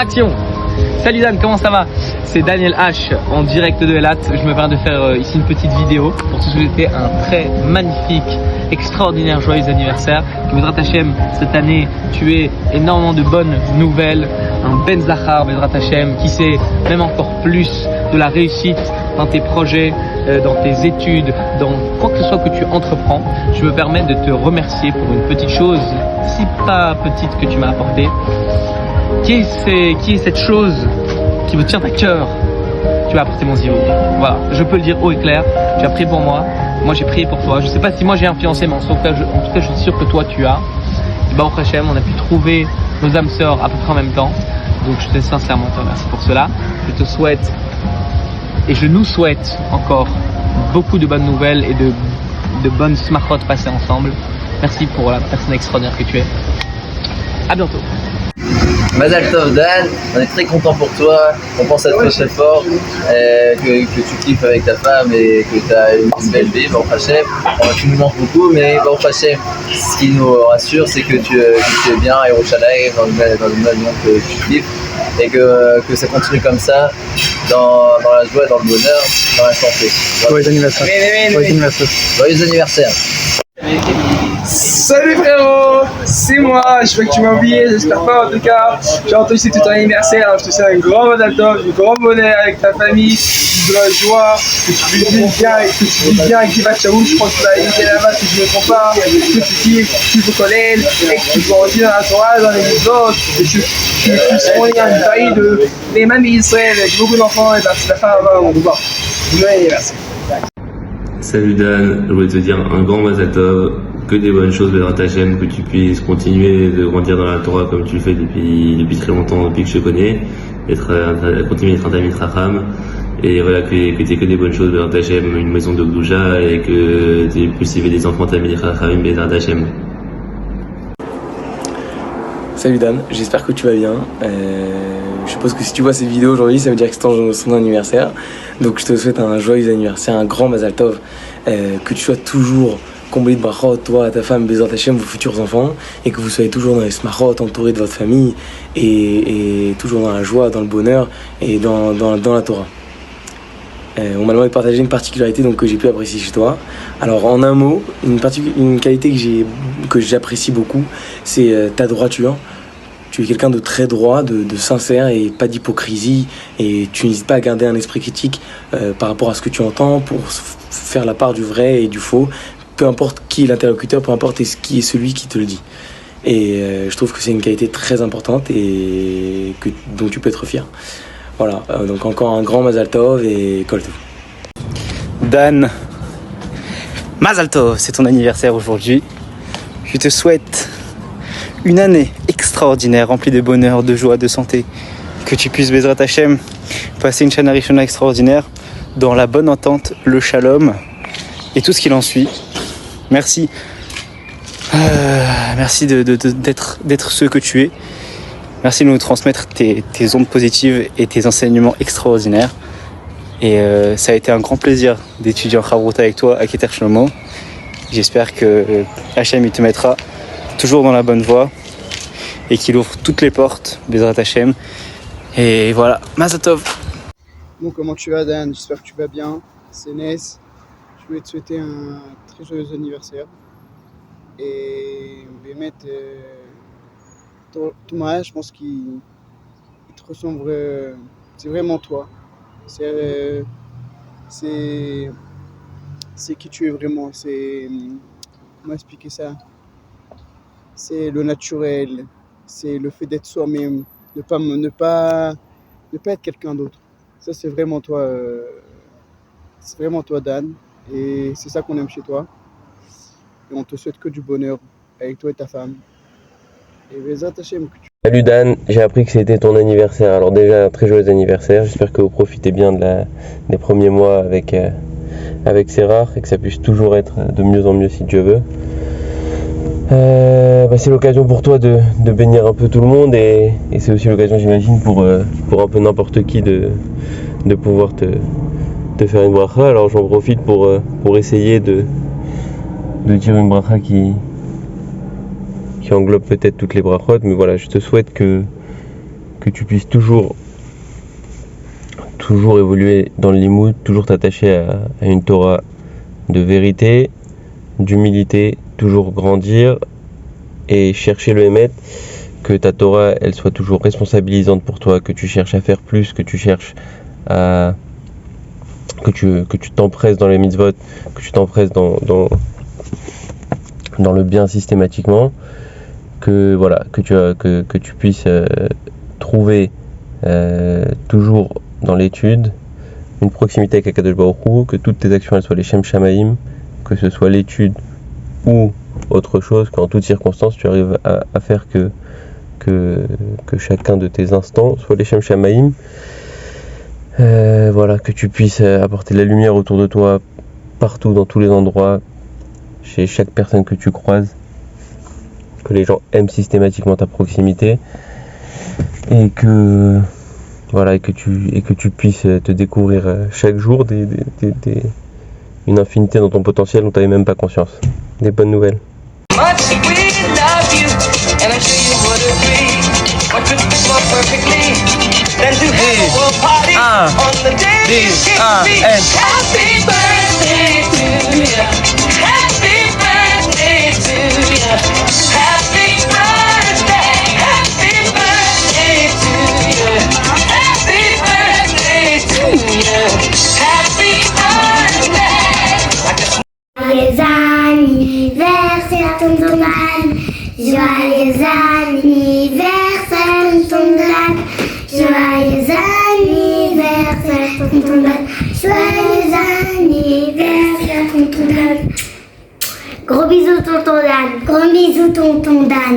Action! Salut Dan, comment ça va? C'est Daniel H en direct de Elat. Je me permets de faire ici une petite vidéo pour te souhaiter un très magnifique, extraordinaire, joyeux anniversaire. Que Bezrat Hashem, cette année, tu aies énormément de bonnes nouvelles, un Ben Zachar, Bezrat Hashem, qui sait même encore plus de la réussite dans tes projets, dans tes études, dans quoi que ce soit que tu entreprends. Je me permets de te remercier pour une petite chose, si pas petite, que tu m'as apportée. Qui est cette chose qui me tient à cœur? Tu m'as apporté mon zéro. Voilà, je peux le dire haut et clair. Tu as prié pour moi, moi j'ai prié pour toi. Je sais pas si moi j'ai influencé, mais en tout cas je suis sûr que toi tu as. Et Baruch Hashem, on a pu trouver nos âmes sœurs à peu près en même temps. Donc je te sincèrement te remercie pour cela. Je te souhaite et je nous souhaite encore beaucoup de bonnes nouvelles et de bonnes smachot passées ensemble. Merci pour la personne extraordinaire que tu es. À bientôt. Mazal Tov Dan, on est très content pour toi, on pense à toi très fort, que tu kiffes avec ta femme et que tu as une belle vie, Baruch Hashem. Tu nous manques beaucoup, mais Baruch Hashem, ce qui nous rassure, c'est que tu es bien à Yerushalayim, dans le monde que tu kiffes, et que ça continue comme ça, dans la joie, dans le bonheur, dans la santé. Joyeux anniversaire. Joyeux anniversaire. Joyeux anniversaire. Salut frérot, c'est moi, je vois que tu m'as oublié, j'espère pas en tout cas. J'ai entendu que c'était ton anniversaire, alors je te souhaite un grand Mazal Tov, du grand bonheur avec ta famille, de la joie, que tu vis bien, avec Givat Shaoul, je crois que tu vas éviter là-bas si je ne me trompe pas, que tu kiffes au collège, et que tu grandis dans la Torah, dans les autres, et que tu puisses fournir une famille des mamies d'Israël avec beaucoup d'enfants, et ben c'est la fin avant, on va. Joyeux anniversaire. Salut Dan, je voulais te dire un grand Mazal Tov, que des bonnes choses, Bezrat Hashem, que tu puisses continuer de grandir dans la Torah comme tu le fais depuis très longtemps, depuis que je te connais, continuer d'être un Talmid Chacham, et voilà, que tu aies que des bonnes choses, Bezrat Hashem, une maison de Gdoucha, et que tu puisses élever des enfants Talmid Chachamim, Bezrat Hashem. Salut Dan, j'espère que tu vas bien. Je suppose que si tu vois cette vidéo aujourd'hui, ça veut dire que c'est son anniversaire. Donc je te souhaite un joyeux anniversaire, un grand Mazal Tov, que tu sois toujours comblé de brachot, toi, ta femme, Bezrat Hashem, vos futurs enfants, et que vous soyez toujours dans les smachot, entourés de votre famille, et toujours dans la joie, dans le bonheur, et dans la Torah. On m'a demandé de partager une particularité donc, que j'ai pu apprécier chez toi. Alors en un mot, une qualité que j'apprécie beaucoup, c'est ta droiture. Tu es quelqu'un de très droit, de sincère et pas d'hypocrisie, et tu n'hésites pas à garder un esprit critique par rapport à ce que tu entends pour faire la part du vrai et du faux, peu importe qui est l'interlocuteur, peu importe qui est celui qui te le dit. Et je trouve que c'est une qualité très importante et dont tu peux être fier. Voilà, donc encore un grand Mazal Tov et Kol Tov. Dan, Mazal Tov, c'est ton anniversaire aujourd'hui. Je te souhaite une année extraordinaire, remplie de bonheur, de joie, de santé. Que tu puisses, Bezrat Hashem, passer une Shana Rishona extraordinaire dans la bonne entente, le shalom et tout ce qu'il en suit. Merci. Merci d'être ce que tu es. Merci de nous transmettre tes ondes positives et tes enseignements extraordinaires. Et ça a été un grand plaisir d'étudier en Chavruta avec toi à Keter Shlomo. J'espère que Hachem il te mettra toujours dans la bonne voie et qu'il ouvre toutes les portes, Bezrat Hashem. Et voilà, Mazal Tov. Bon, comment tu vas Dan? J'espère que tu vas bien. C'est Ness. Je voulais te souhaiter un très joyeux anniversaire. Et Bémet, ton mariage, je pense qu'il te ressemble, c'est vraiment toi. C'est qui tu es vraiment. Comment expliquer ça? C'est le naturel, c'est le fait d'être soi-même, ne pas être quelqu'un d'autre. Ça, c'est vraiment toi Dan, et c'est ça qu'on aime chez toi. Et on te souhaite que du bonheur avec toi et ta femme. Et Bezrat Hashem, que tu... Salut Dan, j'ai appris que c'était ton anniversaire. Alors déjà, un très joyeux anniversaire. J'espère que vous profitez bien des premiers mois avec Serrar et que ça puisse toujours être de mieux en mieux si Dieu veut. C'est l'occasion pour toi de bénir un peu tout le monde et c'est aussi l'occasion, j'imagine, pour un peu n'importe qui de pouvoir te faire une bracha. Alors j'en profite pour essayer de dire une bracha qui englobe peut-être toutes les brachot, mais voilà, je te souhaite que que tu puisses toujours évoluer dans le limoud, toujours t'attacher à une Torah de vérité, d'humilité, toujours grandir et chercher le émet, que ta Torah elle soit toujours responsabilisante pour toi, que tu cherches à faire plus, que tu cherches à que tu t'empresses dans les mitzvot, que tu t'empresses dans le bien systématiquement, que voilà, que tu puisses trouver toujours dans l'étude une proximité avec Akadosh Baruch Hu, que toutes tes actions elles soient les Shem Shamaim, que ce soit l'étude ou autre chose, qu'en toutes circonstances tu arrives à faire que chacun de tes instants soit les Shem Shamaim. Voilà, que tu puisses apporter de la lumière autour de toi, partout, dans tous les endroits, chez chaque personne que tu croises, que les gens aiment systématiquement ta proximité, et que voilà, et que tu puisses te découvrir chaque jour une infinité dans ton potentiel dont tu n'avais même pas conscience. Des bonnes nouvelles. Joyeux anniversaire, tonton Dan. Joyeux anniversaire, tonton Dan. Joyeux anniversaire, tonton Dan. Joyeux anniversaire, tonton Dan. Gros bisous, tonton Dan. Gros bisous, tonton Dan.